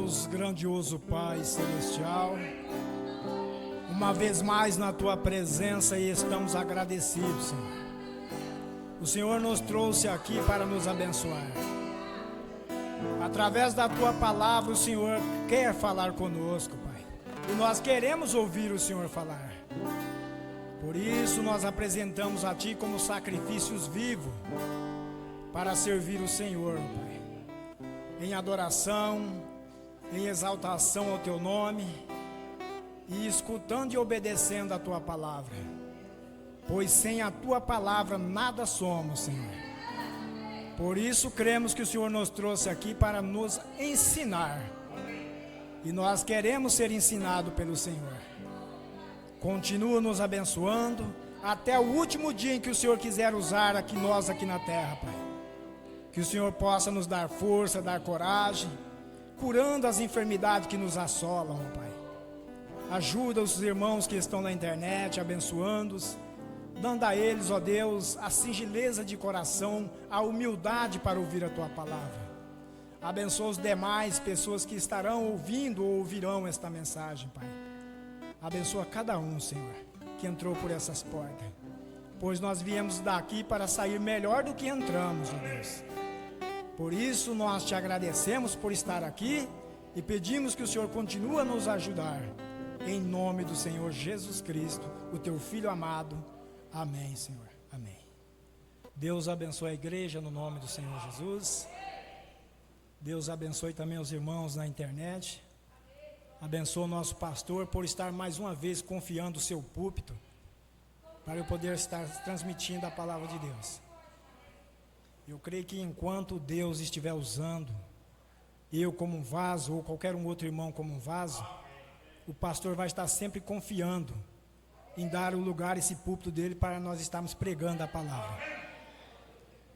Deus, grandioso Pai celestial, uma vez mais na Tua presença e estamos agradecidos, Senhor. O Senhor nos trouxe aqui para nos abençoar. Através da Tua palavra, o Senhor quer falar conosco, Pai. E nós queremos ouvir o Senhor falar. Por isso, nós apresentamos a Ti como sacrifícios vivos para servir o Senhor, Pai. Em adoração, em exaltação ao Teu nome e escutando e obedecendo a Tua palavra. Pois sem a Tua palavra nada somos, Senhor. Por isso cremos que o Senhor nos trouxe aqui para nos ensinar. E nós queremos ser ensinados pelo Senhor. Continua nos abençoando até o último dia em que o Senhor quiser usar nós aqui na terra, Pai. Que o Senhor possa nos dar força, dar coragem, curando as enfermidades que nos assolam, Pai. Ajuda os irmãos que estão na internet, abençoando-os, dando a eles, ó Deus, a singeleza de coração, a humildade para ouvir a Tua palavra. Abençoa os demais pessoas que estarão ouvindo ou ouvirão esta mensagem, Pai. Abençoa cada um, Senhor, que entrou por essas portas, pois nós viemos daqui para sair melhor do que entramos, ó Deus. Por isso nós Te agradecemos por estar aqui e pedimos que o Senhor continue a nos ajudar. Em nome do Senhor Jesus Cristo, o Teu Filho amado. Amém, Senhor. Amém. Deus abençoe a igreja no nome do Senhor Jesus. Deus abençoe também os irmãos na internet. Abençoa o nosso pastor por estar mais uma vez confiando o seu púlpito para eu poder estar transmitindo a palavra de Deus. Eu creio que enquanto Deus estiver usando eu como um vaso ou qualquer um outro irmão como um vaso, o pastor vai estar sempre confiando em dar o lugar, esse púlpito dele, para nós estarmos pregando a palavra.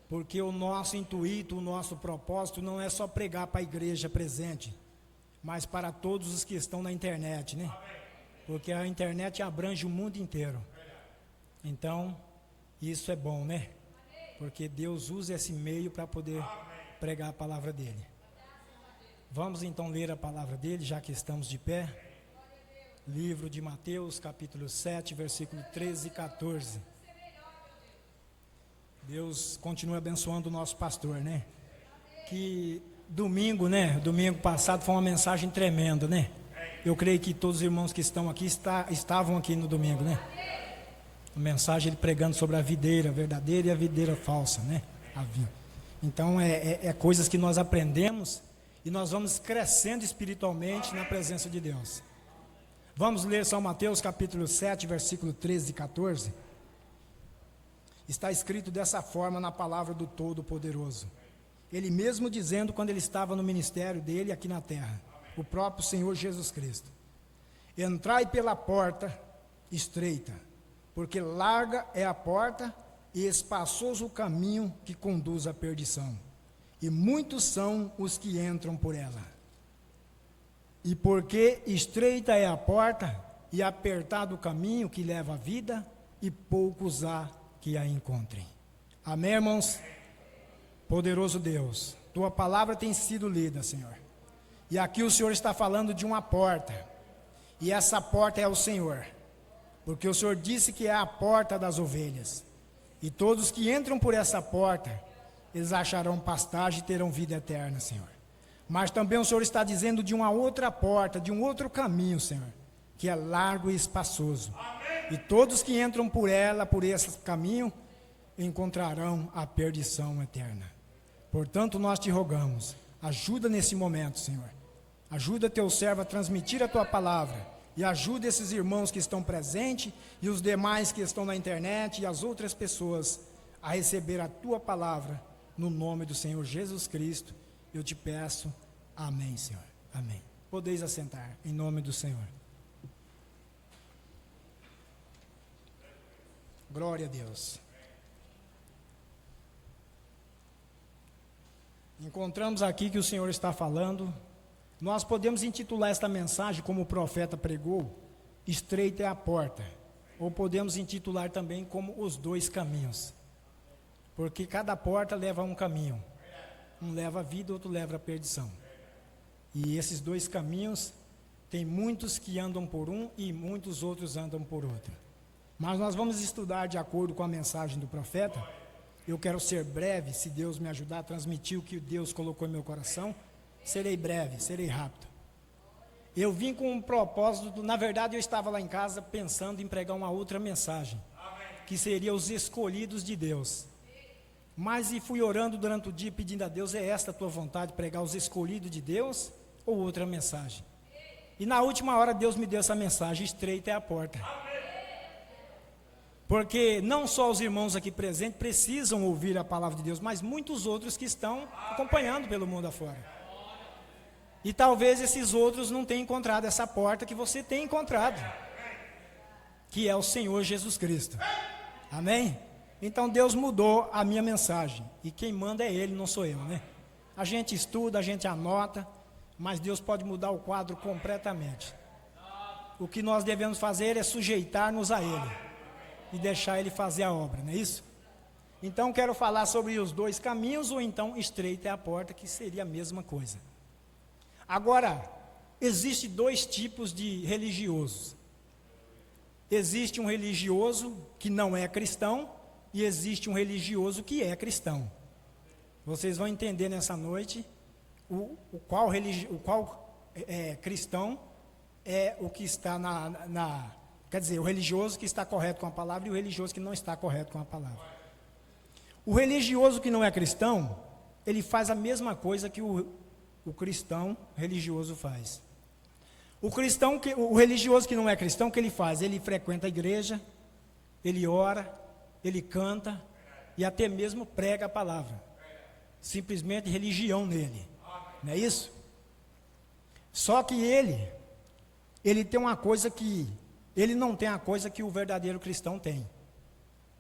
Porque o nosso intuito, o nosso propósito não é só pregar para a igreja presente, mas para todos os que estão na internet, né? Porque a internet abrange o mundo inteiro. Então, isso é bom, né? Porque Deus usa esse meio para poder pregar a palavra dele. Vamos então ler a palavra dele, já que estamos de pé. Livro de Mateus, capítulo 7, versículo 13 e 14. Deus continua abençoando o nosso pastor, né? Que domingo, né? Domingo passado foi uma mensagem tremenda, né? Eu creio que todos os irmãos que estão aqui estavam aqui no domingo, né? A mensagem ele pregando sobre a videira verdadeira e a videira falsa, né? Então é coisas que nós aprendemos e nós vamos crescendo espiritualmente na presença de Deus. Vamos ler São Mateus capítulo 7, versículo 13 e 14. Está escrito dessa forma na palavra do Todo-Poderoso. Ele mesmo dizendo quando ele estava no ministério dele aqui na terra, o próprio Senhor Jesus Cristo: entrai pela porta estreita, porque larga é a porta e espaçoso o caminho que conduz à perdição, e muitos são os que entram por ela. E porque estreita é a porta e apertado o caminho que leva à vida, e poucos há que a encontrem. Amém, irmãos? Poderoso Deus, Tua palavra tem sido lida, Senhor. E aqui o Senhor está falando de uma porta, e essa porta é o Senhor. Porque o Senhor disse que é a porta das ovelhas. E todos que entram por essa porta, eles acharão pastagem e terão vida eterna, Senhor. Mas também o Senhor está dizendo de uma outra porta, de um outro caminho, Senhor, que é largo e espaçoso. Amém. E todos que entram por ela, por esse caminho, encontrarão a perdição eterna. Portanto, nós te rogamos, ajuda nesse momento, Senhor. Ajuda teu servo a transmitir a tua palavra. E ajude esses irmãos que estão presentes e os demais que estão na internet e as outras pessoas a receber a Tua palavra no nome do Senhor Jesus Cristo. Eu te peço, amém, Senhor, amém. Podeis assentar em nome do Senhor. Glória a Deus. Encontramos aqui que o Senhor está falando. Nós podemos intitular esta mensagem, como o profeta pregou, estreita é a porta, ou podemos intitular também como os dois caminhos, porque cada porta leva a um caminho, um leva a vida, outro leva a perdição. E esses dois caminhos, tem muitos que andam por um e muitos outros andam por outro. Mas nós vamos estudar de acordo com a mensagem do profeta. Eu quero ser breve, se Deus me ajudar a transmitir o que Deus colocou em meu coração. Serei breve, serei rápido. Eu vim com um propósito, na verdade eu estava lá em casa pensando em pregar uma outra mensagem, que seria os escolhidos de Deus. Mas e fui orando durante o dia pedindo a Deus, é esta a tua vontade, pregar os escolhidos de Deus ou outra mensagem? E na última hora Deus me deu essa mensagem, estreita é a porta. Porque não só os irmãos aqui presentes precisam ouvir a palavra de Deus, mas muitos outros que estão acompanhando pelo mundo afora. E talvez esses outros não tenham encontrado essa porta que você tem encontrado, que é o Senhor Jesus Cristo. Amém? Então Deus mudou a minha mensagem, e quem manda é Ele, não sou eu, né? A gente estuda, a gente anota, mas Deus pode mudar o quadro completamente. O que nós devemos fazer é sujeitar-nos a Ele e deixar Ele fazer a obra, não é isso? Então quero falar sobre os dois caminhos, ou então estreita é a porta, que seria a mesma coisa. Agora, existem dois tipos de religiosos. Existe um religioso que não é cristão, e existe um religioso que é cristão. Vocês vão entender nessa noite o qual cristão é o que está quer dizer, o religioso que está correto com a palavra e o religioso que não está correto com a palavra. O religioso que não é cristão, ele faz a mesma coisa que o cristão religioso faz. O religioso que não é cristão, o que ele faz? Ele frequenta a igreja, ele ora, ele canta e até mesmo prega a palavra. Simplesmente religião nele, não é isso? Só que ele tem uma coisa que ele não tem, a coisa que o verdadeiro cristão tem,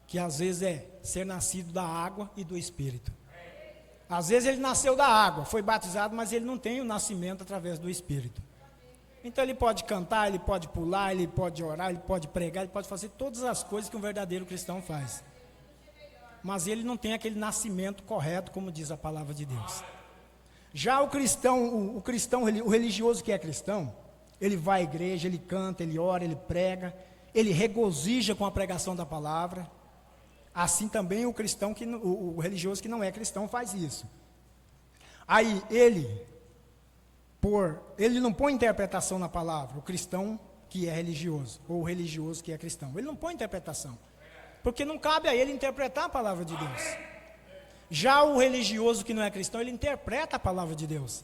que às vezes é ser nascido da água e do Espírito. Às vezes ele nasceu da água, foi batizado, mas ele não tem o nascimento através do Espírito. Então ele pode cantar, ele pode pular, ele pode orar, ele pode pregar, ele pode fazer todas as coisas que um verdadeiro cristão faz. Mas ele não tem aquele nascimento correto, como diz a palavra de Deus. Já o religioso que é cristão, ele vai à igreja, ele canta, ele ora, ele prega, ele regozija com a pregação da palavra. Assim também o religioso que não é cristão faz isso. Aí ele não põe interpretação na palavra, o cristão que é religioso, ou o religioso que é cristão. Ele não põe interpretação, porque não cabe a ele interpretar a palavra de Deus. Já o religioso que não é cristão, ele interpreta a palavra de Deus.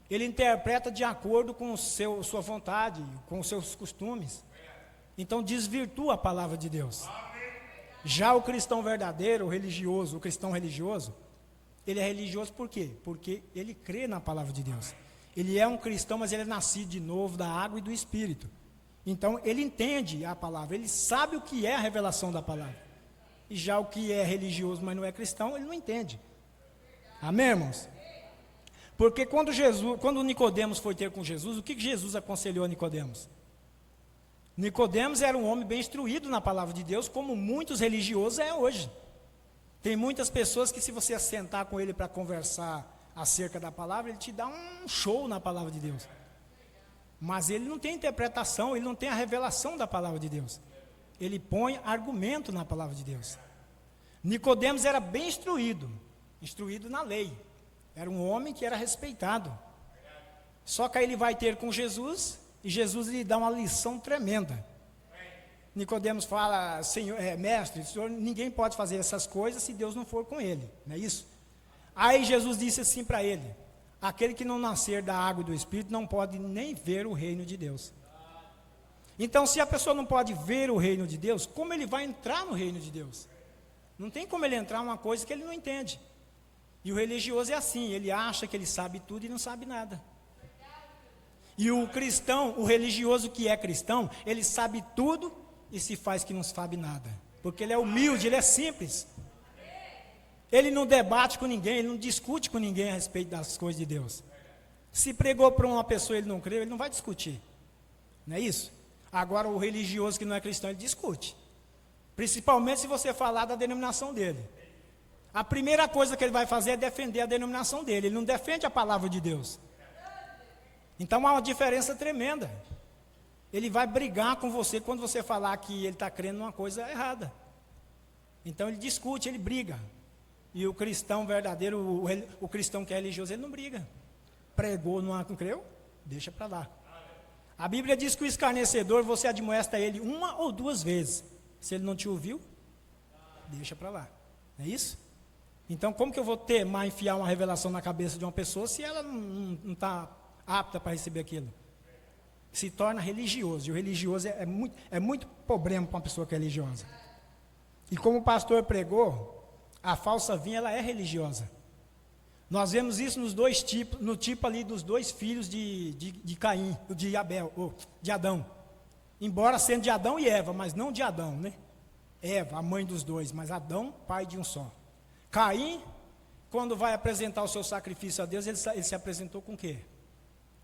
Ele interpreta de acordo com sua vontade, com os seus costumes. Então desvirtua a palavra de Deus. Já o cristão verdadeiro, o cristão religioso, ele é religioso por quê? Porque ele crê na palavra de Deus. Ele é um cristão, mas ele é nascido de novo da água e do Espírito. Então ele entende a palavra, ele sabe o que é a revelação da palavra. E já o que é religioso, mas não é cristão, ele não entende. Amém, irmãos? Porque quando Nicodemos foi ter com Jesus, o que Jesus aconselhou a Nicodemos? Nicodemos era um homem bem instruído na palavra de Deus, como muitos religiosos é hoje. Tem muitas pessoas que, se você sentar com ele para conversar acerca da palavra, ele te dá um show na palavra de Deus. Mas ele não tem interpretação, ele não tem a revelação da palavra de Deus. Ele põe argumento na palavra de Deus. Nicodemos era bem instruído na lei. Era um homem que era respeitado. Só que aí ele vai ter com Jesus, e Jesus lhe dá uma lição tremenda. Nicodemos fala: mestre, ninguém pode fazer essas coisas se Deus não for com ele, não é isso? Aí Jesus disse assim para ele: aquele que não nascer da água e do Espírito não pode nem ver o reino de Deus. Então, se a pessoa não pode ver o reino de Deus, como ele vai entrar no reino de Deus? Não tem como ele entrar numa coisa que ele não entende. E o religioso é assim, ele acha que ele sabe tudo e não sabe nada. E o cristão, o religioso que é cristão, ele sabe tudo e se faz que não sabe nada. Porque ele é humilde, ele é simples. Ele não debate com ninguém, ele não discute com ninguém a respeito das coisas de Deus. Se pregou para uma pessoa e ele não creu, ele não vai discutir. Não é isso? Agora o religioso que não é cristão, ele discute. Principalmente se você falar da denominação dele. A primeira coisa que ele vai fazer é defender a denominação dele. Ele não defende a palavra de Deus. Então há uma diferença tremenda. Ele vai brigar com você quando você falar que ele está crendo numa coisa errada. Então ele discute, ele briga. E o cristão verdadeiro, o cristão que é religioso, ele não briga. Pregou, não creu? Deixa para lá. A Bíblia diz que o escarnecedor, você admoesta ele 1 ou 2 vezes. Se ele não te ouviu, deixa para lá. Não é isso? Então, como que eu vou teimar enfiar uma revelação na cabeça de uma pessoa se ela não está apta para receber aquilo? Se torna religioso. E o religioso é muito problema para uma pessoa que é religiosa. E como o pastor pregou, a falsa vinha, ela é religiosa. Nós vemos isso nos dois tipos, no tipo ali dos 2 filhos de Caim, de Abel, ou de Adão. Embora sendo de Adão e Eva, mas não de Adão, né? Eva, a mãe dos 2, mas Adão, pai de um só. Caim, quando vai apresentar o seu sacrifício a Deus, ele se apresentou com o quê?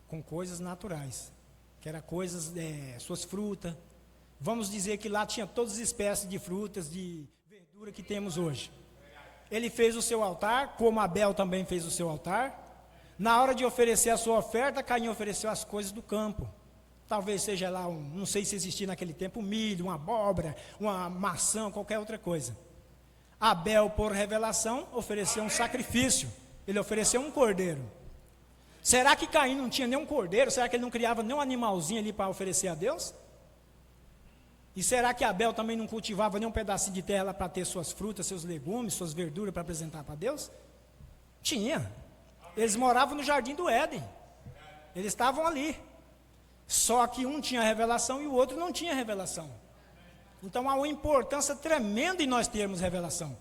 Com coisas naturais, que eram coisas, suas frutas. Vamos dizer que lá tinha todas as espécies de frutas, de verdura que temos hoje. Ele fez o seu altar, como Abel também fez o seu altar. Na hora de oferecer a sua oferta, Caim ofereceu as coisas do campo. Talvez seja lá, não sei se existia naquele tempo, milho, uma abóbora, uma maçã, qualquer outra coisa. Abel, por revelação, ofereceu um sacrifício. Ele ofereceu um cordeiro. Será que Caim não tinha nenhum cordeiro? Será que ele não criava nenhum animalzinho ali para oferecer a Deus? E será que Abel também não cultivava nenhum pedacinho de terra para ter suas frutas, seus legumes, suas verduras para apresentar para Deus? Tinha. Eles moravam no jardim do Éden. Eles estavam ali. Só que um tinha revelação e o outro não tinha revelação. Então há uma importância tremenda em nós termos revelação.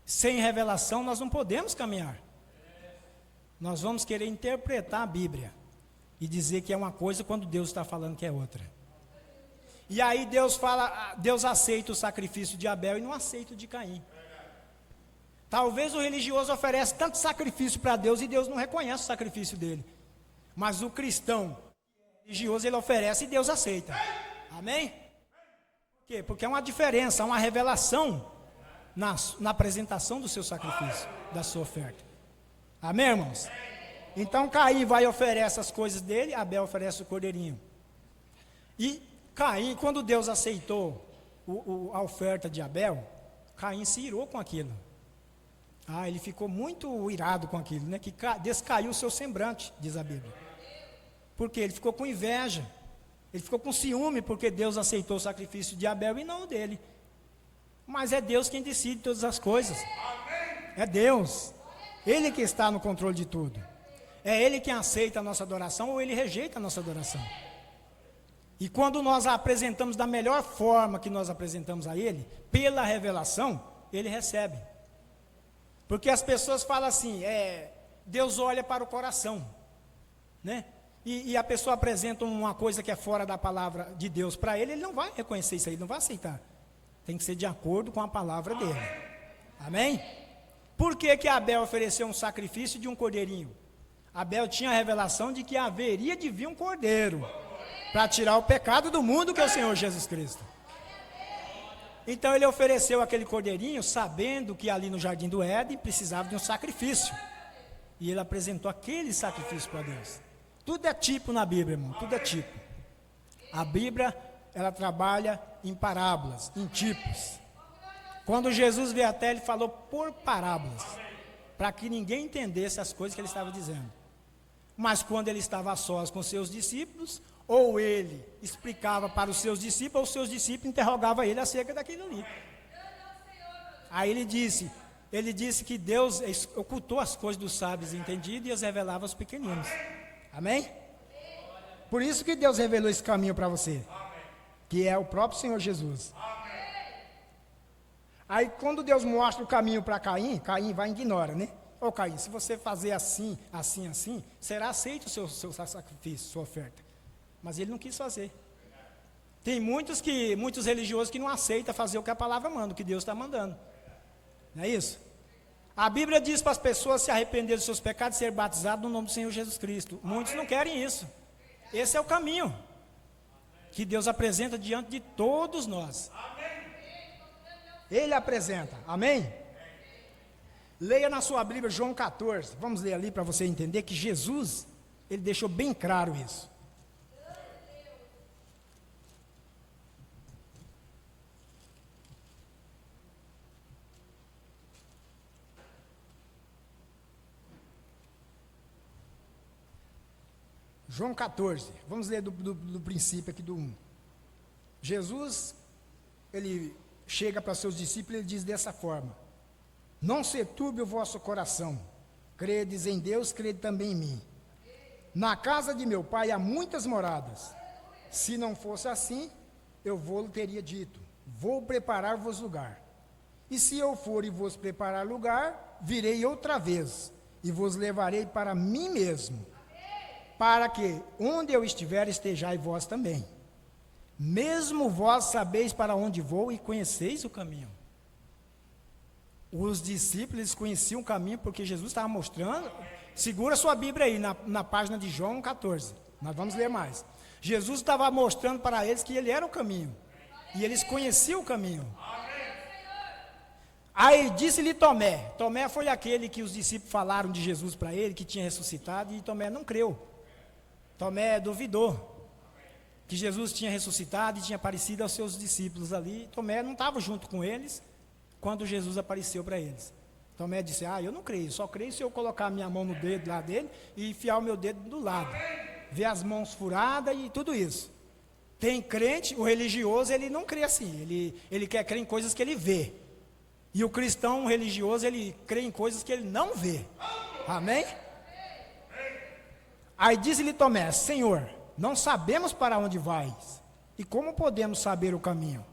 Sem revelação nós não podemos caminhar. Nós vamos querer interpretar a Bíblia e dizer que é uma coisa quando Deus está falando que é outra. E aí Deus aceita o sacrifício de Abel e não aceita o de Caim. Talvez o religioso ofereça tanto sacrifício para Deus e Deus não reconhece o sacrifício dele. Mas o cristão religioso, ele oferece e Deus aceita. Amém? Por quê? Porque é uma diferença, uma revelação na apresentação do seu sacrifício, da sua oferta. Amém, irmãos? Então Caim vai e oferece as coisas dele, Abel oferece o cordeirinho. E Caim, quando Deus aceitou a oferta de Abel, Caim se irou com aquilo. Ele ficou muito irado com aquilo, né? Que descaiu o seu semblante, diz a Bíblia. Porque ele ficou com inveja, ele ficou com ciúme, porque Deus aceitou o sacrifício de Abel e não o dele. Mas é Deus quem decide todas as coisas. É Deus. Ele que está no controle de tudo. É Ele quem aceita a nossa adoração ou Ele rejeita a nossa adoração. E quando nós a apresentamos da melhor forma que nós apresentamos a Ele, pela revelação, Ele recebe. Porque as pessoas falam assim, Deus olha para o coração, né? E a pessoa apresenta uma coisa que é fora da palavra de Deus para ele, ele não vai reconhecer isso aí, ele não vai aceitar. Tem que ser de acordo com a palavra dele. Amém? Por que Abel ofereceu um sacrifício de um cordeirinho? Abel tinha a revelação de que haveria de vir um cordeiro para tirar o pecado do mundo, que é o Senhor Jesus Cristo. Então ele ofereceu aquele cordeirinho, sabendo que ali no jardim do Éden precisava de um sacrifício. E ele apresentou aquele sacrifício para Deus. Tudo é tipo na Bíblia, irmão, tudo é tipo. A Bíblia, ela trabalha em parábolas, em tipos. Quando Jesus veio até, ele falou por parábolas, para que ninguém entendesse as coisas que ele estava dizendo. Mas quando ele estava a sós com seus discípulos, ou ele explicava para os seus discípulos, ou os seus discípulos interrogavam ele acerca daquilo ali. Aí ele disse que Deus ocultou as coisas dos sábios entendidos e as revelava aos pequeninos. Amém? Por isso que Deus revelou esse caminho para você, que é o próprio Senhor Jesus. Aí quando Deus mostra o caminho para Caim, Caim vai e ignora, né? Ô Caim, se você fazer assim, assim, assim, será aceito o seu sacrifício, sua oferta. Mas ele não quis fazer. Tem muitos religiosos que não aceitam fazer o que a palavra manda, o que Deus está mandando. Não é isso? A Bíblia diz para as pessoas se arrependerem dos seus pecados e ser batizados no nome do Senhor Jesus Cristo. Muitos não querem isso. Esse é o caminho que Deus apresenta diante de todos nós. Ele apresenta. Amém? Leia na sua Bíblia João 14. Vamos ler ali para você entender que Jesus, Ele deixou bem claro isso. João 14, vamos ler do princípio aqui do 1. Jesus, ele chega para seus discípulos e ele diz dessa forma: não se turbe o vosso coração, credes em Deus, crede também em mim. Na casa de meu pai há muitas moradas. Se não fosse assim, eu vou teria dito: vou preparar-vos lugar. E se eu for e vos preparar lugar, virei outra vez e vos levarei para mim mesmo, para que onde eu estiver estejais vós também. Mesmo vós sabeis para onde vou e conheceis o caminho. Os discípulos conheciam o caminho porque Jesus estava mostrando. Segura sua Bíblia aí na página de João 14. Nós vamos ler mais. Jesus estava mostrando para eles que ele era o caminho. E eles conheciam o caminho. Aí disse-lhe Tomé. Tomé foi aquele que os discípulos falaram de Jesus para ele, que tinha ressuscitado, e Tomé não creu. Tomé duvidou que Jesus tinha ressuscitado e tinha aparecido aos seus discípulos ali. Tomé não estava junto com eles quando Jesus apareceu para eles. Tomé disse: eu não creio, só creio se eu colocar a minha mão no dedo lá dele e enfiar o meu dedo do lado, ver as mãos furadas e tudo isso. Tem crente, o religioso, ele não crê assim, ele quer crer em coisas que ele vê. E o cristão religioso, ele crê em coisas que ele não vê. Amém? Aí disse-lhe Tomé: Senhor, não sabemos para onde vais, e como podemos saber o caminho?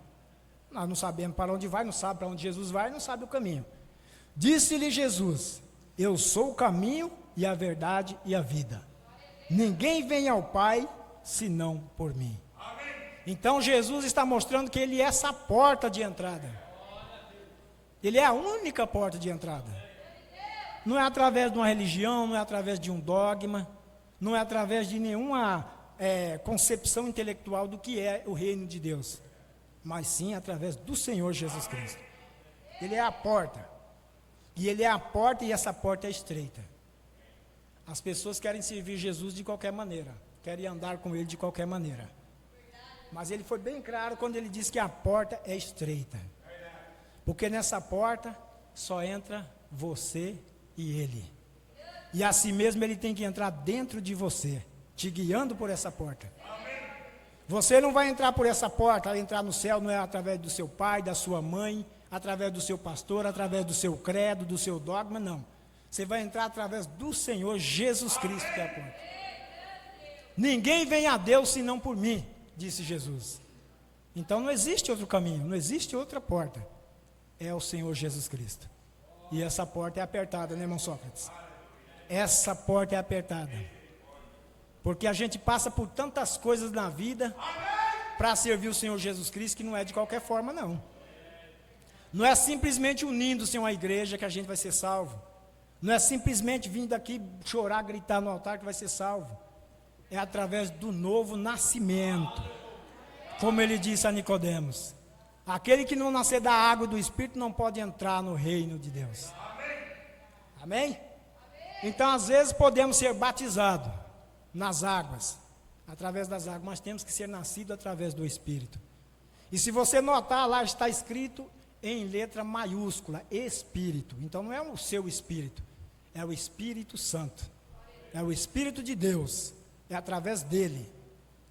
Nós não sabemos para onde vai, não sabe para onde Jesus vai, não sabe o caminho. Disse-lhe Jesus: eu sou o caminho e a verdade e a vida. Ninguém vem ao Pai senão por mim. Então Jesus está mostrando que ele é essa porta de entrada. Ele é a única porta de entrada. Não é através de uma religião, não é através de um dogma, não é através de nenhuma concepção intelectual do que é o reino de Deus, mas sim através do Senhor Jesus Cristo. Ele é a porta. E ele é a porta, e essa porta é estreita. As pessoas querem servir Jesus de qualquer maneira, querem andar com ele de qualquer maneira. Mas ele foi bem claro quando ele disse que a porta é estreita. Porque nessa porta só entra você e ele. E assim mesmo ele tem que entrar dentro de você, te guiando por essa porta. Você não vai entrar por essa porta, entrar no céu não é através do seu pai, da sua mãe, através do seu pastor, através do seu credo, do seu dogma, não. Você vai entrar através do Senhor Jesus Cristo, que é a porta. Ninguém vem a Deus senão por mim, disse Jesus. Então não existe outro caminho, não existe outra porta. É o Senhor Jesus Cristo. E essa porta é apertada, né, irmão Sócrates? Essa porta é apertada. Porque a gente passa por tantas coisas na vida para servir o Senhor Jesus Cristo, que não é de qualquer forma, não. Não é simplesmente unindo-se a uma igreja que a gente vai ser salvo. Não é simplesmente vindo aqui chorar, gritar no altar que vai ser salvo. É através do novo nascimento. Como ele disse a Nicodemos: aquele que não nascer da água e do Espírito não pode entrar no reino de Deus. Amém? Então, às vezes, podemos ser batizados nas águas, através das águas, mas temos que ser nascidos através do Espírito. E se você notar, lá está escrito em letra maiúscula, Espírito. Então não é o seu Espírito, é o Espírito Santo, é o Espírito de Deus, é através dele,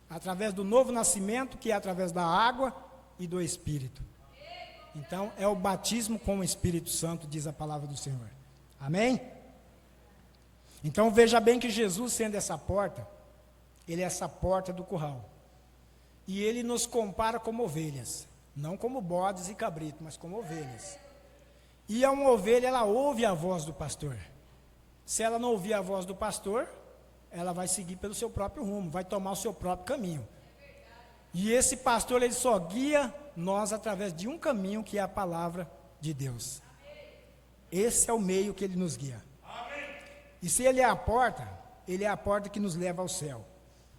através do novo nascimento, que é através da água e do Espírito. Então é o batismo com o Espírito Santo, diz a palavra do Senhor. Amém? Então veja bem que Jesus, sendo essa porta, ele é essa porta do curral. E ele nos compara como ovelhas, não como bodes e cabritos, mas como ovelhas. E a uma ovelha, ela ouve a voz do pastor. Se ela não ouvir a voz do pastor, ela vai seguir pelo seu próprio rumo, vai tomar o seu próprio caminho. E esse pastor, ele só guia nós através de um caminho, que é a palavra de Deus. Esse é o meio que ele nos guia. E se ele é a porta que nos leva ao céu.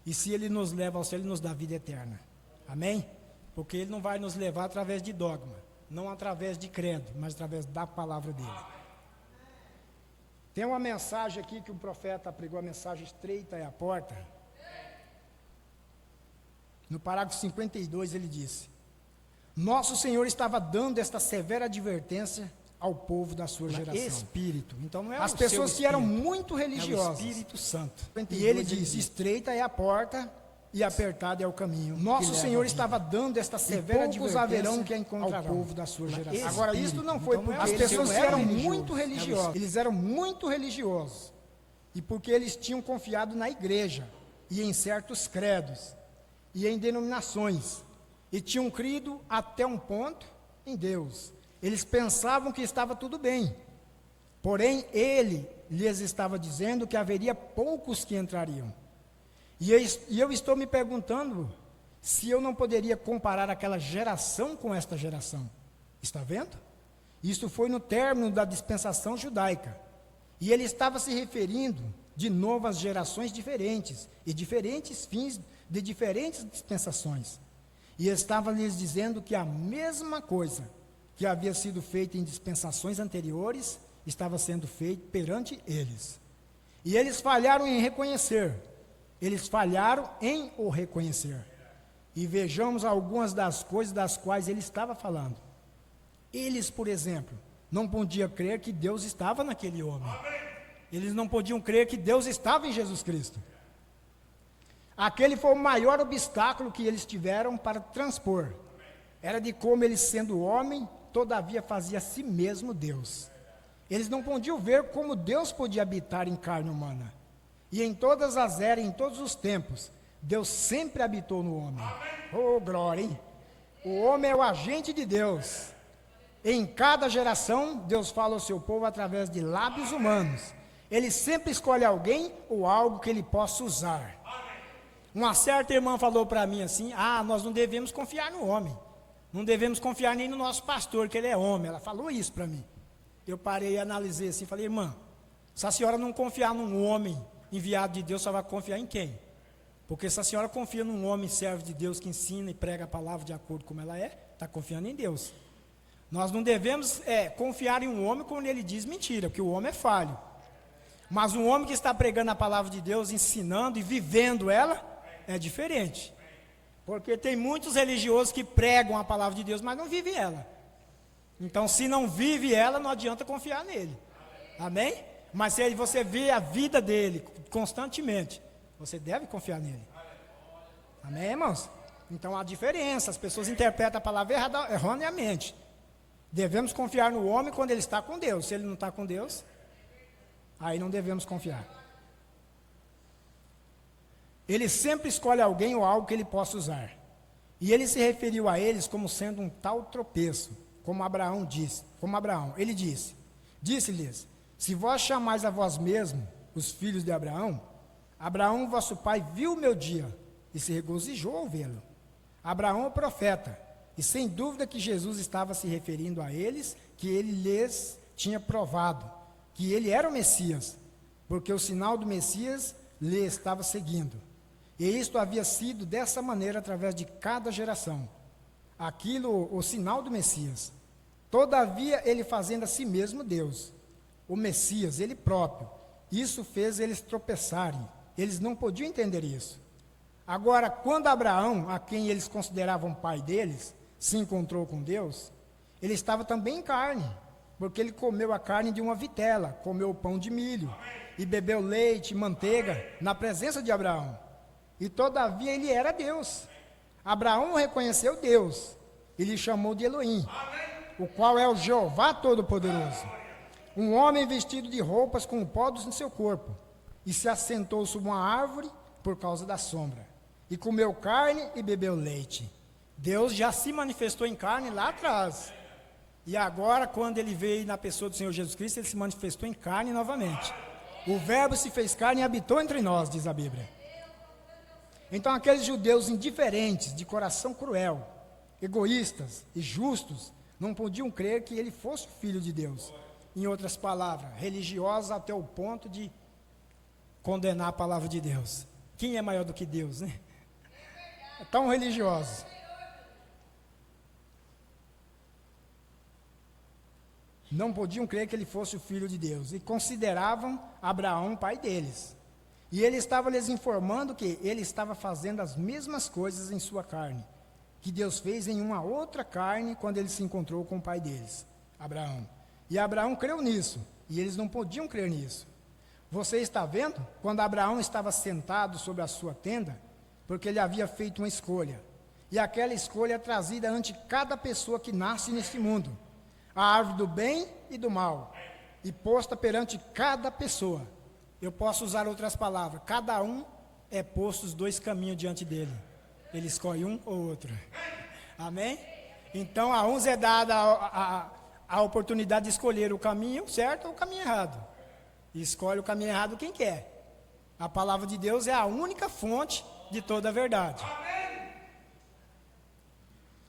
E se ele nos leva ao céu, ele nos dá vida eterna. Amém? Porque ele não vai nos levar através de dogma, não através de credo, mas através da palavra dele. Tem uma mensagem aqui que o profeta pregou, a mensagem estreita é a porta. No parágrafo 52 ele disse: Nosso Senhor estava dando esta severa advertência ao povo da sua geração. Espírito. Então não é As o pessoas seu que eram espírito, muito é o religiosas. Espírito Santo. E ele diz: estreita é a porta e apertado é o caminho. Nosso Senhor estava dando esta severa advertência haverão que a encontrarão ao povo da sua geração. Agora, isso não foi porque as pessoas que eram muito religiosas. Eles eram muito religiosos. E porque eles tinham confiado na igreja e em certos credos e em denominações. E tinham crido até um ponto em Deus. Eles pensavam que estava tudo bem. Porém, ele lhes estava dizendo que haveria poucos que entrariam. E eu estou me perguntando se eu não poderia comparar aquela geração com esta geração. Está vendo? Isso foi no término da dispensação judaica. E ele estava se referindo de novo às gerações diferentes e diferentes fins de diferentes dispensações. E estava lhes dizendo que a mesma coisa que havia sido feita em dispensações anteriores estava sendo feita perante eles. E eles falharam em reconhecer. Eles falharam em o reconhecer. E vejamos algumas das coisas das quais ele estava falando. Eles, por exemplo, não podiam crer que Deus estava naquele homem. Eles não podiam crer que Deus estava em Jesus Cristo. Aquele foi o maior obstáculo que eles tiveram para transpor. Era de como ele, sendo homem, todavia fazia a si mesmo Deus. Eles não podiam ver como Deus podia habitar em carne humana. E em todas as eras, em todos os tempos, Deus sempre habitou no homem. Oh, glória, hein? O homem é o agente de Deus. Em cada geração, Deus fala ao seu povo através de lábios humanos. Ele sempre escolhe alguém ou algo que ele possa usar. Uma certa irmã falou para mim assim: nós não devemos confiar no homem. Não devemos confiar nem no nosso pastor, que ele é homem. Ela falou isso para mim. Eu parei e analisei assim, falei: irmã, se a senhora não confiar num homem enviado de Deus, só vai confiar em quem? Porque se a senhora confia num homem servo de Deus que ensina e prega a palavra de acordo com ela é, está confiando em Deus. Nós não devemos confiar em um homem quando ele diz mentira, porque o homem é falho. Mas um homem que está pregando a palavra de Deus, ensinando e vivendo ela, é diferente. Porque tem muitos religiosos que pregam a palavra de Deus, mas não vivem ela. Então, se não vive ela, não adianta confiar nele. Amém? Mas se você vê a vida dele constantemente, você deve confiar nele. Amém, irmãos? Então há diferença, as pessoas interpretam a palavra erroneamente. Devemos confiar no homem quando ele está com Deus. Se ele não está com Deus, aí não devemos confiar. Ele sempre escolhe alguém ou algo que ele possa usar. E ele se referiu a eles como sendo um tal tropeço, como Abraão disse. Ele disse-lhes: se vós chamais a vós mesmos os filhos de Abraão, Abraão, vosso pai, viu o meu dia e se regozijou ao vê-lo. Abraão é o profeta, e sem dúvida que Jesus estava se referindo a eles, que ele lhes tinha provado, que ele era o Messias, porque o sinal do Messias lhe estava seguindo. E isto havia sido dessa maneira através de cada geração. Aquilo, o sinal do Messias. Todavia, ele fazendo a si mesmo Deus. O Messias, ele próprio. Isso fez eles tropeçarem. Eles não podiam entender isso. Agora, quando Abraão, a quem eles consideravam pai deles, se encontrou com Deus, ele estava também em carne, porque ele comeu a carne de uma vitela, comeu o pão de milho, e bebeu leite e manteiga na presença de Abraão. E todavia ele era Deus. Abraão reconheceu Deus, e lhe chamou de Elohim, o qual é o Jeová Todo-Poderoso. Um homem vestido de roupas com o pó do seu corpo, e se assentou sob uma árvore por causa da sombra, e comeu carne e bebeu leite. Deus já se manifestou em carne lá atrás, e agora quando ele veio na pessoa do Senhor Jesus Cristo, ele se manifestou em carne novamente. O verbo se fez carne e habitou entre nós, diz a Bíblia. Então aqueles judeus indiferentes, de coração cruel, egoístas e justos, não podiam crer que ele fosse o Filho de Deus. Em outras palavras, religiosos até o ponto de condenar a palavra de Deus. Quem é maior do que Deus, né? É tão religiosos. não podiam crer que ele fosse o filho de Deus, e consideravam Abraão pai deles. E ele estava lhes informando que ele estava fazendo as mesmas coisas em sua carne, que Deus fez em uma outra carne quando ele se encontrou com o pai deles, Abraão. E Abraão creu nisso, e eles não podiam crer nisso. Você está vendo? Quando Abraão estava sentado sobre a sua tenda, porque ele havia feito uma escolha, e aquela escolha é trazida ante cada pessoa que nasce neste mundo, a árvore do bem e do mal, e posta perante cada pessoa. Eu posso usar outras palavras, cada um é posto os dois caminhos diante dele, ele escolhe um ou outro, amém? Então a uns é dada a oportunidade de escolher o caminho certo ou o caminho errado, e escolhe o caminho errado quem quer. A palavra de Deus é a única fonte de toda a verdade.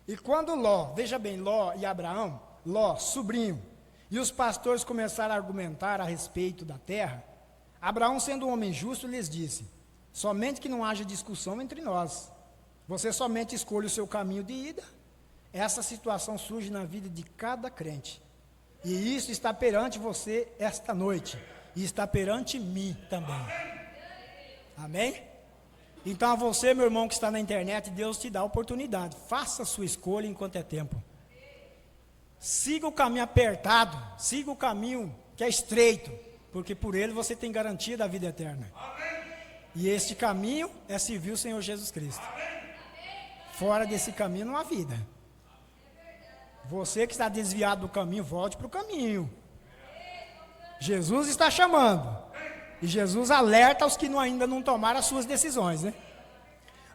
E quando Ló, veja bem, Ló e Abraão, Ló, sobrinho, e os pastores começaram a argumentar a respeito da terra, Abraão, sendo um homem justo, lhes disse: somente que não haja discussão entre nós, você somente escolhe o seu caminho de ida. Essa situação surge na vida de cada crente, e isso está perante você esta noite, e está perante mim também, amém? Então a você, meu irmão que está na internet, Deus te dá a oportunidade, faça a sua escolha enquanto é tempo, siga o caminho apertado, siga o caminho que é estreito, porque por ele você tem garantia da vida eterna, e este caminho é servir o Senhor Jesus Cristo, fora desse caminho não há vida. Você que está desviado do caminho, volte para o caminho, Jesus está chamando, e Jesus alerta os que ainda não tomaram as suas decisões, né?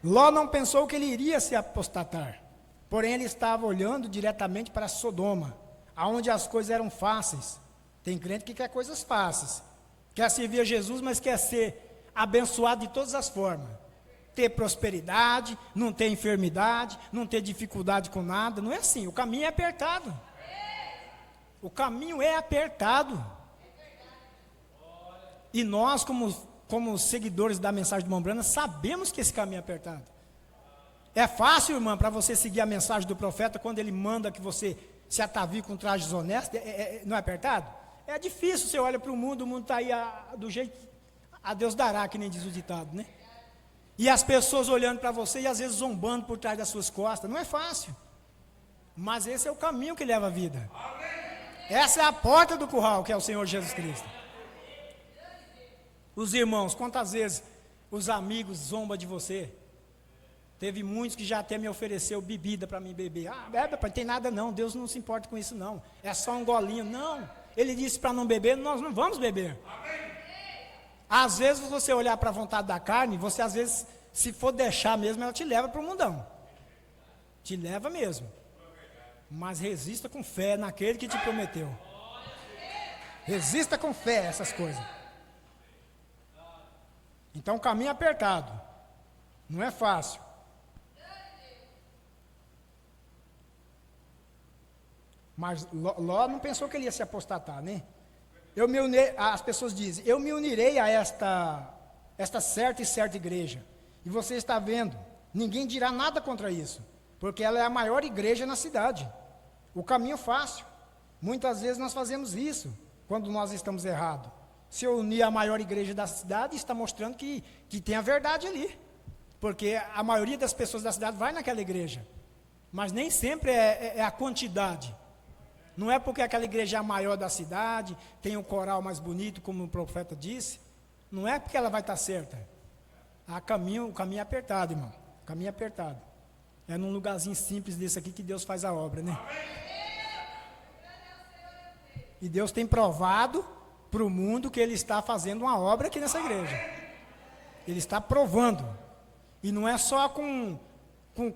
Ló não pensou que ele iria se apostatar, porém ele estava olhando diretamente para Sodoma, aonde as coisas eram fáceis. Tem crente que quer coisas fáceis, quer servir a Jesus, mas quer ser abençoado de todas as formas, ter prosperidade, não ter enfermidade, não ter dificuldade com nada. Não é assim, o caminho é apertado, o caminho é apertado, e nós como seguidores da mensagem de Mombrana, sabemos que esse caminho é apertado. É fácil, irmã, para você seguir a mensagem do profeta, quando ele manda que você se atavie com trajes honestos, não é apertado? É difícil, você olha para o mundo está aí do jeito, a Deus dará, que nem diz o ditado, né? E as pessoas olhando para você, e às vezes zombando por trás das suas costas, não é fácil, mas esse é o caminho que leva a vida, essa é a porta do curral, que é o Senhor Jesus Cristo. Os irmãos, quantas vezes os amigos zombam de você? Teve muitos que já até me ofereceu bebida para mim beber. Bebe, pai, não tem nada não, Deus não se importa com isso não, é só um golinho. Não, ele disse para não beber, nós não vamos beber. Às vezes você olhar para a vontade da carne, você às vezes, se for deixar mesmo, ela te leva para o mundão, te leva mesmo, mas resista com fé naquele que te prometeu, resista com fé essas coisas. Então o caminho é apertado, não é fácil. Mas Ló não pensou que ele ia se apostatar, né? As pessoas dizem, eu me unirei a esta certa e certa igreja. E você está vendo, ninguém dirá nada contra isso, porque ela é a maior igreja na cidade. O caminho fácil. Muitas vezes nós fazemos isso, quando nós estamos errados. Se eu unir a maior igreja da cidade, está mostrando que tem a verdade ali. Porque a maioria das pessoas da cidade vai naquela igreja. Mas nem sempre é a quantidade. Não é porque aquela igreja é a maior da cidade, tem um coral mais bonito, como o profeta disse. Não é porque ela vai estar certa. O caminho é apertado, irmão. O caminho é apertado. É num lugarzinho simples desse aqui que Deus faz a obra, né? E Deus tem provado para o mundo que Ele está fazendo uma obra aqui nessa igreja. Ele está provando. E não é só com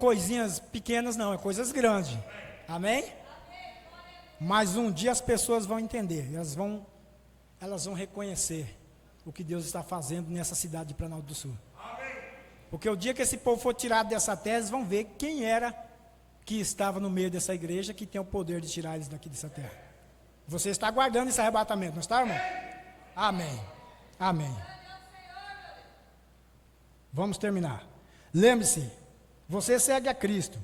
coisinhas pequenas, não. É coisas grandes. Amém? Mas um dia as pessoas vão entender. Elas vão reconhecer o que Deus está fazendo nessa cidade de Planalto do Sul. Porque o dia que esse povo for tirado dessa terra, eles vão ver quem era que estava no meio dessa igreja, que tem o poder de tirar eles daqui dessa terra. Você está aguardando esse arrebatamento, não está, irmão? Amém. Amém. Vamos terminar. Lembre-se, você segue a Cristo,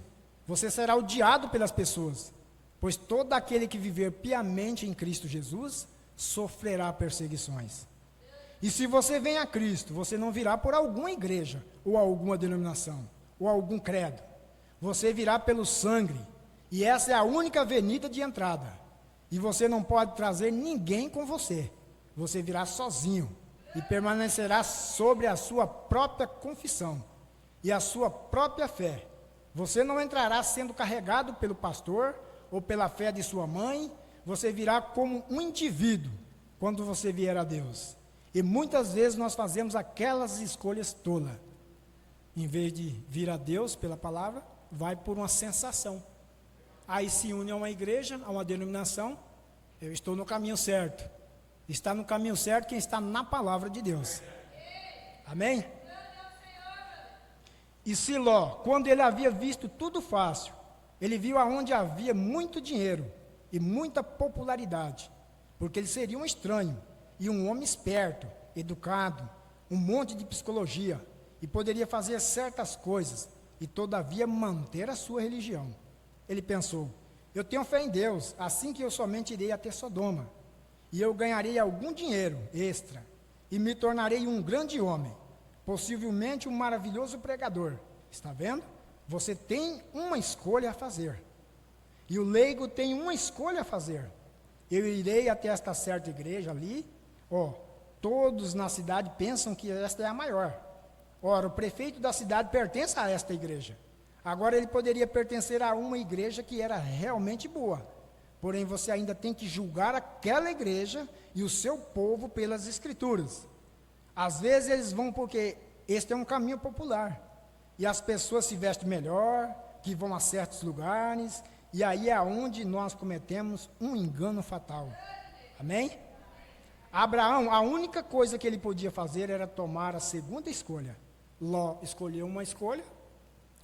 você será odiado pelas pessoas, pois todo aquele que viver piamente em Cristo Jesus sofrerá perseguições. E se você vem a Cristo, você não virá por alguma igreja, ou alguma denominação, ou algum credo. Você virá pelo sangue, e essa é a única avenida de entrada. E você não pode trazer ninguém com você. Você virá sozinho, e permanecerá sobre a sua própria confissão, e a sua própria fé. Você não entrará sendo carregado pelo pastor, ou pela fé de sua mãe. Você virá como um indivíduo, quando você vier a Deus. E muitas vezes nós fazemos aquelas escolhas tolas. Em vez de vir a Deus pela palavra, vai por uma sensação. Aí se une a uma igreja, a uma denominação. Eu estou no caminho certo. Está no caminho certo quem está na palavra de Deus. Amém? E Siló, quando ele havia visto tudo fácil, ele viu aonde havia muito dinheiro e muita popularidade, porque ele seria um estranho e um homem esperto, educado, um monte de psicologia, e poderia fazer certas coisas e todavia manter a sua religião. Ele pensou: eu tenho fé em Deus, assim que eu somente irei até Sodoma, e eu ganharei algum dinheiro extra, e me tornarei um grande homem, possivelmente um maravilhoso pregador. Está vendo? Você tem uma escolha a fazer, e o leigo tem uma escolha a fazer. Eu irei até esta certa igreja ali, todos na cidade pensam que esta é a maior. Ora, o prefeito da cidade pertence a esta igreja. Agora ele poderia pertencer a uma igreja que era realmente boa, porém você ainda tem que julgar aquela igreja e o seu povo pelas escrituras. Às vezes eles vão porque este é um caminho popular, e as pessoas se vestem melhor, que vão a certos lugares, e aí é onde nós cometemos um engano fatal. Amém? Abraão, a única coisa que ele podia fazer era tomar a segunda escolha. Ló escolheu uma escolha,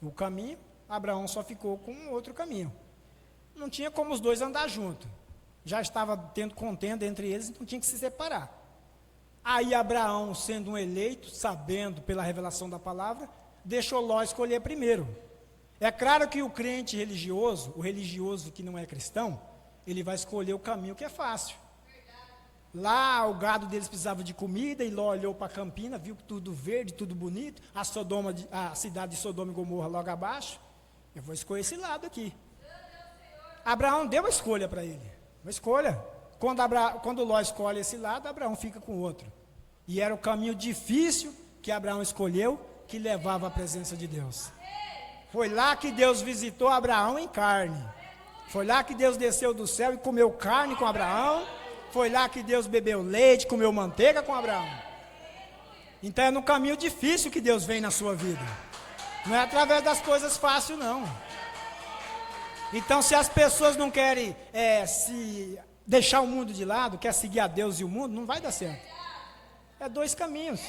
o caminho. Abraão só ficou com outro caminho. Não tinha como os dois andar juntos. Já estava tendo contenda entre eles, então tinha que se separar. Aí Abraão, sendo um eleito, sabendo pela revelação da palavra, deixou Ló escolher primeiro. É claro que o crente religioso, o religioso que não é cristão, ele vai escolher o caminho que é fácil. Lá o gado deles precisava de comida, e Ló olhou para a campina, viu tudo verde, tudo bonito, a cidade de Sodoma e Gomorra logo abaixo. Eu vou escolher esse lado aqui. Abraão deu a escolha para ele, uma escolha. Quando Ló escolhe esse lado, Abraão fica com o outro. E era o caminho difícil que Abraão escolheu, que levava à presença de Deus. Foi lá que Deus visitou Abraão em carne. Foi lá que Deus desceu do céu e comeu carne com Abraão. Foi lá que Deus bebeu leite, comeu manteiga com Abraão. Então é no caminho difícil que Deus vem na sua vida. Não é através das coisas fáceis, não. Então se as pessoas não querem se deixar o mundo de lado, quer seguir a Deus e o mundo, não vai dar certo. É dois caminhos.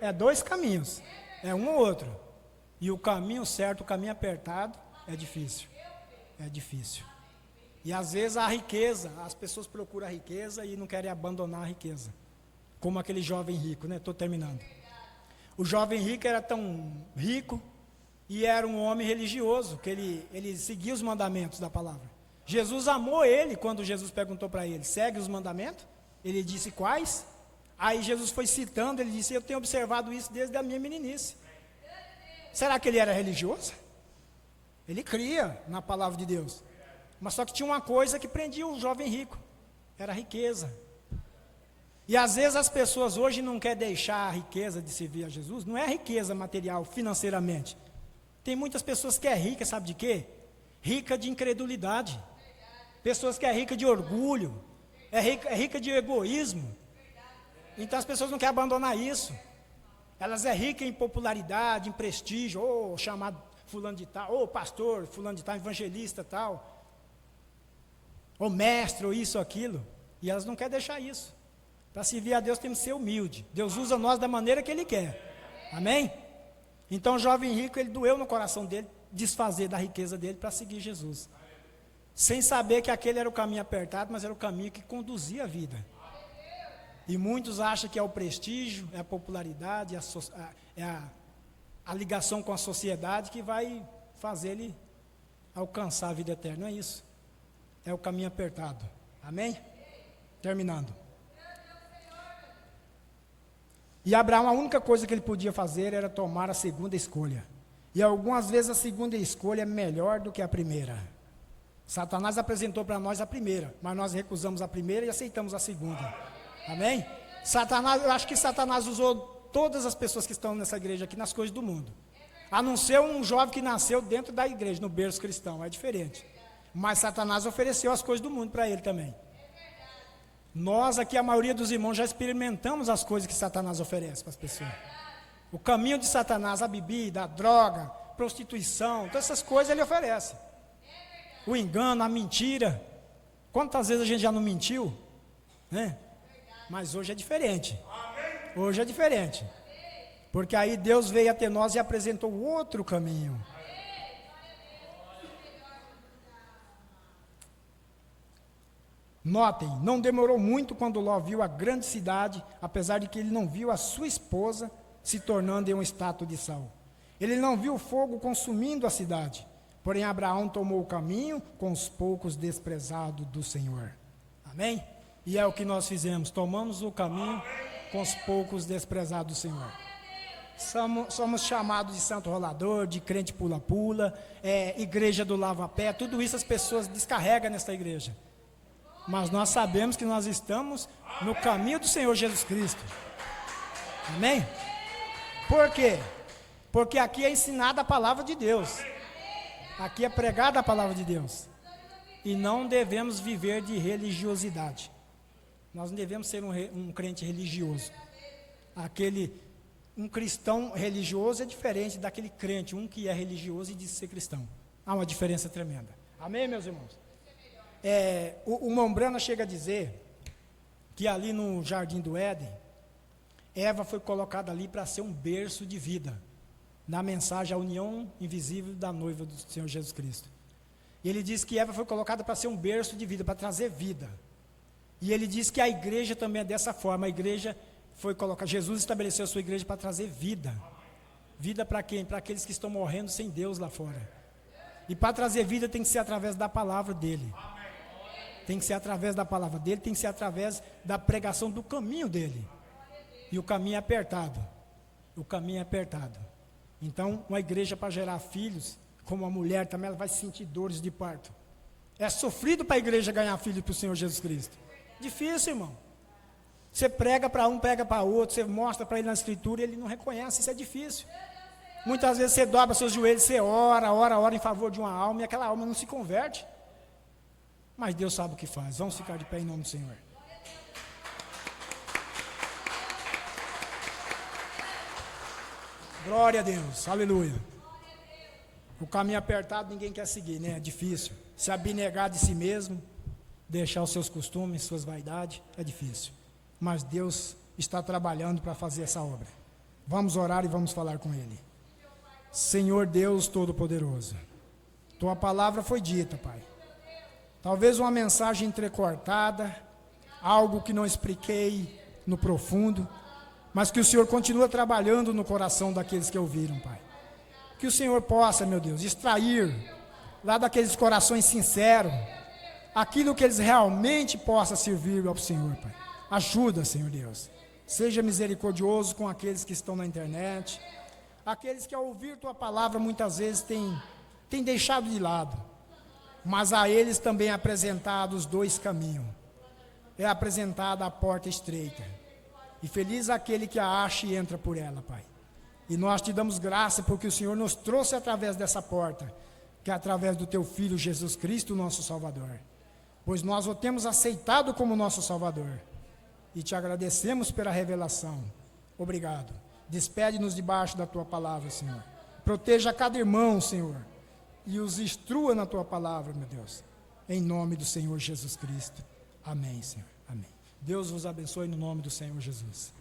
É dois caminhos. É um ou outro. E o caminho certo, o caminho apertado, é difícil. É difícil. E às vezes a riqueza, as pessoas procuram a riqueza e não querem abandonar a riqueza. Como aquele jovem rico, né? Estou terminando. O jovem rico era tão rico e era um homem religioso, que ele seguia os mandamentos da palavra. Jesus amou ele quando Jesus perguntou para ele: segue os mandamentos? Ele disse: quais? Aí Jesus foi citando, ele disse: eu tenho observado isso desde a minha meninice. Será que ele era religioso? Ele cria na palavra de Deus. Mas só que tinha uma coisa que prendia o jovem rico: era a riqueza. E às vezes as pessoas hoje não querem deixar a riqueza de servir a Jesus. Não é riqueza material, financeiramente. Tem muitas pessoas que é rica, sabe de quê? Rica de incredulidade. Pessoas que é rica de orgulho. É rica de egoísmo. Então as pessoas não querem abandonar isso. Elas é ricas em popularidade, em prestígio, ou chamado fulano de tal, ou pastor, fulano de tal, evangelista tal, ou mestre, ou isso, aquilo. E elas não querem deixar isso. Para servir a Deus temos que ser humilde. Deus usa nós da maneira que Ele quer. Amém? Então o jovem rico, ele doeu no coração dele desfazer da riqueza dele para seguir Jesus. Sem saber que aquele era o caminho apertado, mas era o caminho que conduzia a vida. E muitos acham que é o prestígio, é a popularidade, a ligação com a sociedade que vai fazer ele alcançar a vida eterna. Não é isso. É o caminho apertado. Amém? Terminando. E Abraão, a única coisa que ele podia fazer era tomar a segunda escolha. E algumas vezes a segunda escolha é melhor do que a primeira. Satanás apresentou para nós a primeira, mas nós recusamos a primeira e aceitamos a segunda. Amém? Satanás, eu acho que Satanás usou todas as pessoas que estão nessa igreja aqui nas coisas do mundo. A não ser um jovem que nasceu dentro da igreja, no berço cristão, é diferente. Mas Satanás ofereceu as coisas do mundo para ele também. Nós aqui, a maioria dos irmãos, já experimentamos as coisas que Satanás oferece para as pessoas. O caminho de Satanás, a bebida, a droga, prostituição, todas essas coisas ele oferece. O engano, a mentira. Quantas vezes a gente já não mentiu? Né? Mas hoje é diferente. Hoje é diferente. Porque aí Deus veio até nós e apresentou outro caminho. Notem, não demorou muito quando Ló viu a grande cidade, apesar de que ele não viu a sua esposa se tornando em uma estátua de sal. Ele não viu o fogo consumindo a cidade, porém Abraão tomou o caminho com os poucos desprezados do Senhor. Amém? E é o que nós fizemos, tomamos o caminho com os poucos desprezados do Senhor. Somos chamados de santo rolador, de crente pula-pula, igreja do lava-pé, tudo isso as pessoas descarregam nessa igreja. Mas nós sabemos que nós estamos no caminho do Senhor Jesus Cristo. Amém? Por quê? Porque aqui é ensinada a palavra de Deus. Aqui é pregada a palavra de Deus. E não devemos viver de religiosidade. Nós não devemos ser um crente religioso. Um cristão religioso é diferente daquele crente, um que é religioso e diz ser cristão. Há uma diferença tremenda. Amém, meus irmãos? O Mombrana chega a dizer que ali no Jardim do Éden, Eva foi colocada ali para ser um berço de vida, na mensagem A União Invisível da Noiva do Senhor Jesus Cristo. E ele diz que Eva foi colocada para ser um berço de vida, para trazer vida. E ele diz que a igreja também é dessa forma. A igreja foi colocada, Jesus estabeleceu a sua igreja para trazer vida. Vida para quem? Para aqueles que estão morrendo sem Deus lá fora. E para trazer vida tem que ser através da palavra dele. Tem que ser através da palavra dele, tem que ser através da pregação do caminho dele. E o caminho é apertado. O caminho é apertado. Então, uma igreja para gerar filhos, como a mulher também, ela vai sentir dores de parto. É sofrido para a igreja ganhar filho para o Senhor Jesus Cristo. Difícil, irmão. Você prega para um, prega para outro, você mostra para ele na escritura e ele não reconhece, isso é difícil. Muitas vezes você dobra seus joelhos, você ora em favor de uma alma e aquela alma não se converte. Mas Deus sabe o que faz. Vamos ficar de pé em nome do Senhor. Glória a Deus, aleluia. O caminho apertado ninguém quer seguir, né? É difícil. Se abnegar de si mesmo, deixar os seus costumes, suas vaidades, é difícil. Mas Deus está trabalhando para fazer essa obra. Vamos orar e vamos falar com Ele. Senhor Deus Todo-Poderoso, Tua palavra foi dita, Pai. Talvez uma mensagem entrecortada, algo que não expliquei no profundo, mas que o Senhor continua trabalhando no coração daqueles que ouviram, Pai. Que o Senhor possa, meu Deus, extrair lá daqueles corações sinceros, aquilo que eles realmente possam servir ao Senhor, Pai. Ajuda, Senhor Deus. Seja misericordioso com aqueles que estão na internet, aqueles que ao ouvir Tua palavra muitas vezes têm deixado de lado, mas a eles também é apresentado os dois caminhos. É apresentada a porta estreita. E feliz aquele que a acha e entra por ela, Pai. E nós te damos graça porque o Senhor nos trouxe através dessa porta, que é através do Teu Filho Jesus Cristo, nosso Salvador. Pois nós o temos aceitado como nosso Salvador. E te agradecemos pela revelação. Obrigado. Despede-nos debaixo da Tua palavra, Senhor. Proteja cada irmão, Senhor. E os instrua na Tua palavra, meu Deus. Em nome do Senhor Jesus Cristo. Amém, Senhor. Amém. Deus vos abençoe no nome do Senhor Jesus.